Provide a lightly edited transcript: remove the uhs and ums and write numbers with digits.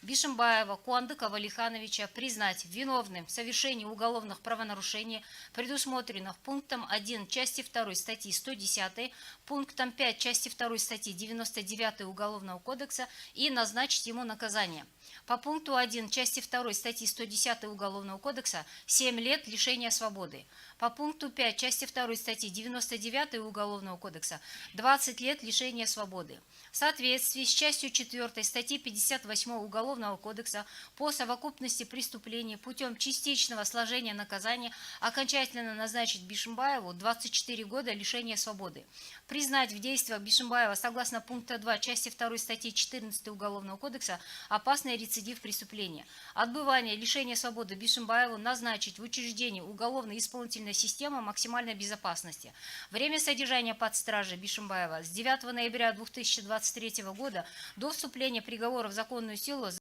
Бишимбаева Куандыка Валихановича признать виновным в совершении уголовных правонарушений, предусмотренных пунктом 1 части 2 статьи 110, пунктом 5 части 2 статьи 99 Уголовного кодекса и назначить ему наказание. По пункту 1 части 2 статьи 110 Уголовного кодекса 7 лет лишения свободы. По пункту 5 части 2 статьи 99 Уголовного кодекса 20 лет лишения свободы. В соответствии с частью 4 статьи 58 Уголовного кодекса по совокупности преступлений путем частичного сложения наказания окончательно назначить Бишимбаеву 24 года лишения свободы. Признать в действиях Бишимбаева согласно пункта 2 части 2 статьи 14 Уголовного кодекса опасный рецидив преступления. Отбывание лишения свободы Бишимбаеву назначить в учреждении уголовно-исполнительной системы максимальной безопасности. Время содержания под стражей Бишимбаева с 9 ноября 2023 года до вступления приговора в законную силу